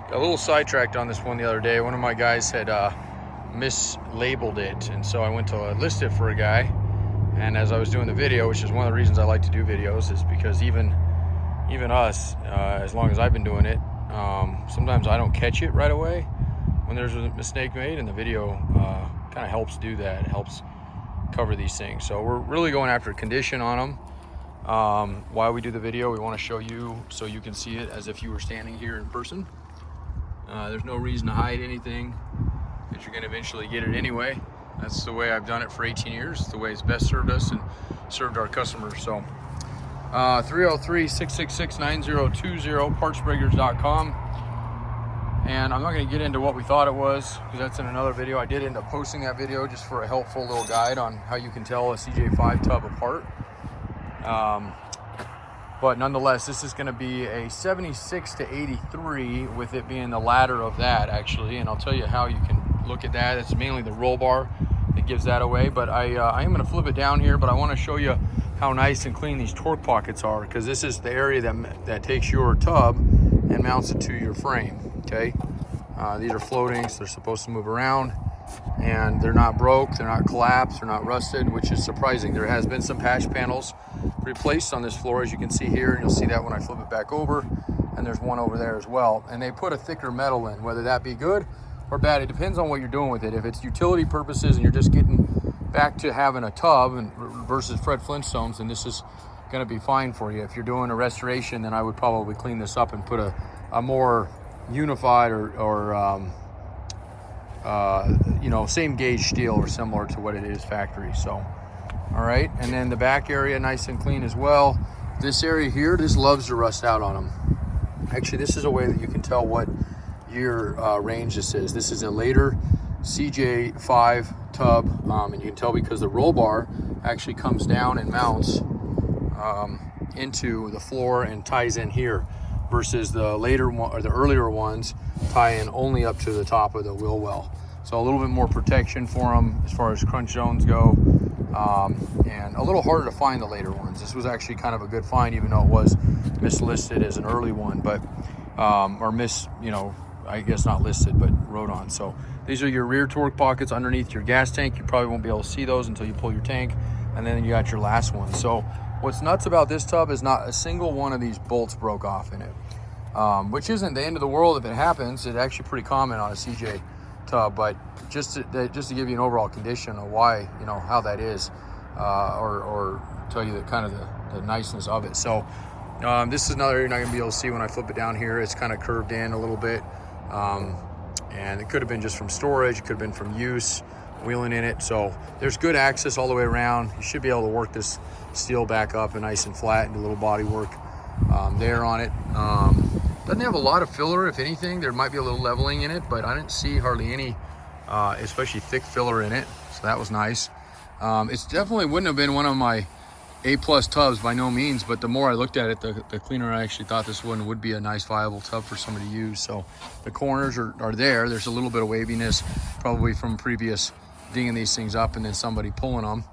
Got a little sidetracked on this one the other day. One of my guys had mislabeled it, and so I went to list it for a guy. And as I was doing the video, which is one of the reasons I like to do videos, is because even us, as long as I've been doing it, sometimes I don't catch it right away when there's a mistake made, and the video kind of helps do that. It helps cover these things. So we're really going after condition on them. While we do the video, we want to show you so you can see it as if you were standing here in person. There's no reason to hide anything, that you're going to eventually get it anyway. That's the way I've done it for 18 years. It's the way it's best served us and served our customers. So 303-666-9020, partsbreakers.com. And I'm not going to get into what we thought it was, because that's in another video. I did end up posting that video just for a helpful little guide on how you can tell a CJ5 tub apart. But nonetheless, this is going to be a 76 to 83, with it being the latter of that, actually. And I'll tell you how you can look at that. It's mainly the roll bar that gives that away. But I am going to flip it down here, but I want to show you how nice and clean these torque pockets are, because this is the area that takes your tub and mounts it to your frame. Okay, these are floating, so they're supposed to move around, and they're not broke, they're not collapsed, they're not rusted, which is surprising. There has been some patch panels replaced on this floor, as you can see here, and you'll see that when I flip it back over, and there's one over there as well. And they put a thicker metal in, whether that be good or bad, it depends on what you're doing with it. If it's utility purposes and you're just getting back to having a tub and versus Fred Flintstones, then this is going to be fine for you. If you're doing a restoration, then I would probably clean this up and put a more unified or you know, same gauge steel or similar to what it is factory. So all right, and then the back area nice and clean as well. This area here, this loves to rust out on them. Actually, this is a way that you can tell what year range this is. This is a later CJ5 tub, and you can tell because the roll bar actually comes down and mounts into the floor and ties in here, versus the later one or the earlier ones tie in only up to the top of the wheel well. So a little bit more protection for them as far as crunch zones go, and a little harder to find the later ones. This was actually kind of a good find, even though it was mislisted as an early one, but you know, I guess not listed, but wrote on. So these are your rear torque pockets underneath your gas tank. You probably won't be able to see those until you pull your tank, and then you got your last one. So what's nuts about this tub is not a single one of these bolts broke off in it, which isn't the end of the world if it happens. It's actually pretty common on a CJ tub, but just to give you an overall condition of why, you know, how that is, or tell you the kind of the niceness of it. So this is another area you're not going to be able to see when I flip it down here. It's kind of curved in a little bit, and it could have been just from storage, it could have been from use, wheeling in it. So there's good access all the way around. You should be able to work this steel back up and nice and flat, and do a little body work there on it. Doesn't have a lot of filler. If anything, there might be a little leveling in it, but I didn't see hardly any especially thick filler in it, so that was nice. It's definitely wouldn't have been one of my A+ tubs by no means, but the more I looked at it, the cleaner I actually thought this one would be a nice viable tub for somebody to use. So the corners are there. There's a little bit of waviness, probably from previous dinging these things up and then somebody pulling them.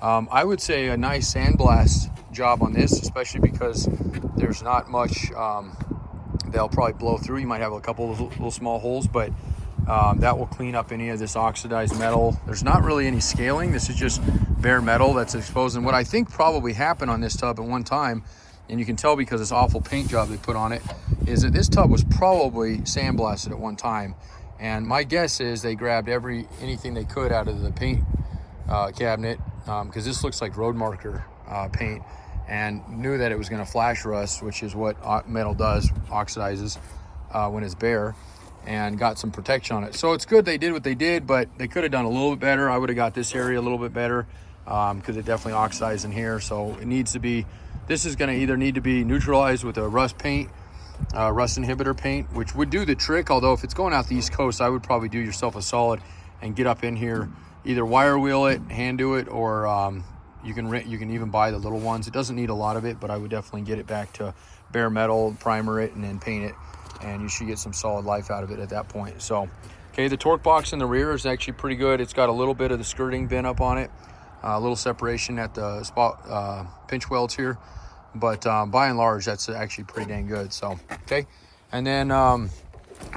I would say a nice sandblast job on this, especially because there's not much, they'll probably blow through. You might have a couple of little small holes, but that will clean up any of this oxidized metal. There's not really any scaling. This is just bare metal that's exposed. And what I think probably happened on this tub at one time, and you can tell because this awful paint job they put on it, is that this tub was probably sandblasted at one time. And my guess is they grabbed anything they could out of the paint cabinet, because this looks like road marker paint, and knew that it was going to flash rust, which is what metal does, oxidizes when it's bare, and got some protection on it. So it's good they did what they did, but they could have done a little bit better. I would have got this area a little bit better, because it definitely oxidized in here. So it needs to be, this is going to either need to be neutralized with a rust paint, rust inhibitor paint, which would do the trick. Although if it's going out the East Coast, I would probably do yourself a solid and get up in here, either wire wheel it, hand do it, or you can even buy the little ones. It doesn't need a lot of it, but I would definitely get it back to bare metal, primer it, and then paint it, and you should get some solid life out of it at that point. So okay, the torque box in the rear is actually pretty good. It's got a little bit of the skirting bent up on it, a little separation at the spot pinch welds here, but by and large that's actually pretty dang good. So okay, and then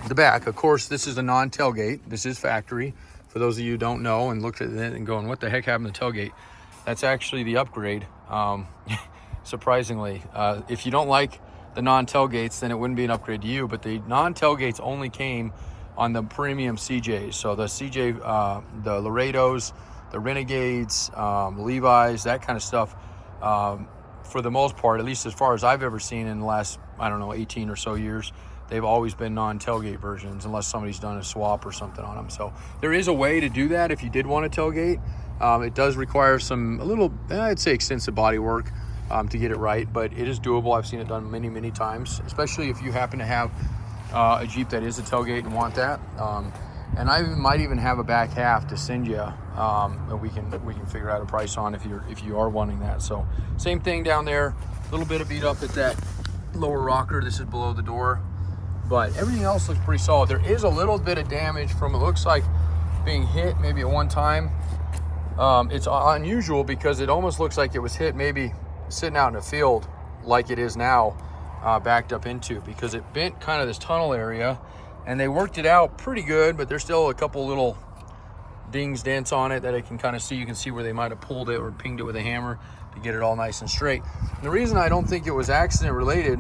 the back, of course, this is a non-tailgate. This is factory. For those of you who don't know and looked at it and going, what the heck happened to the tailgate? That's actually the upgrade. Surprisingly, if you don't like the non-tailgates, then it wouldn't be an upgrade to you. But the non-tailgates only came on the premium CJs. So the CJ, the Laredos, the Renegades, Levi's, that kind of stuff. For the most part, at least as far as I've ever seen in the last, I don't know, 18 or so years, they've always been non-tailgate versions unless somebody's done a swap or something on them. So there is a way to do that if you did want a tailgate. It does require a little, I'd say extensive body work to get it right, but it is doable. I've seen it done many, many times, especially if you happen to have a Jeep that is a tailgate and want that. And I might even have a back half to send you that we can figure out a price on if you are wanting that. So same thing down there, a little bit of beat up at that lower rocker. This is below the door, but everything else looks pretty solid. There is a little bit of damage from, it looks like, being hit maybe at one time. It's unusual because it almost looks like it was hit maybe sitting out in a field like it is now, backed up into, because it bent kind of this tunnel area, and they worked it out pretty good, but there's still a couple little dings, dents on it that I can kind of see. You can see where they might have pulled it or pinged it with a hammer to get it all nice and straight. And the reason I don't think it was accident related,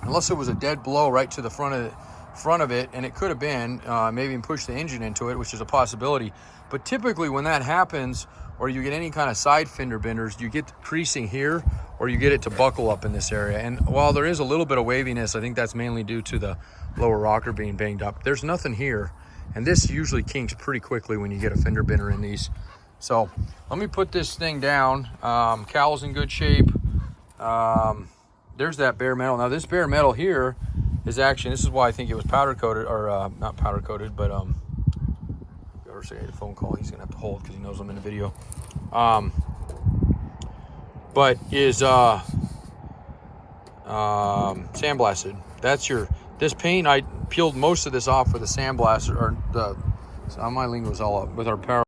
unless it was a dead blow right to the front of it, and it could have been, maybe even push the engine into it, which is a possibility. But typically when that happens, or you get any kind of side fender benders, you get the creasing here, or you get it to buckle up in this area. And while there is a little bit of waviness, I think that's mainly due to the lower rocker being banged up. There's nothing here, and this usually kinks pretty quickly when you get a fender bender in these. So let me put this thing down. Cowl's in good shape. There's that bare metal. Now this bare metal here is actually, this is why I think it was powder coated, or not powder coated, but or say a phone call he's gonna have to hold because he knows I'm in the video. But is sandblasted. That's this paint, I peeled most of this off with a sandblaster, or my lingo was all up with our power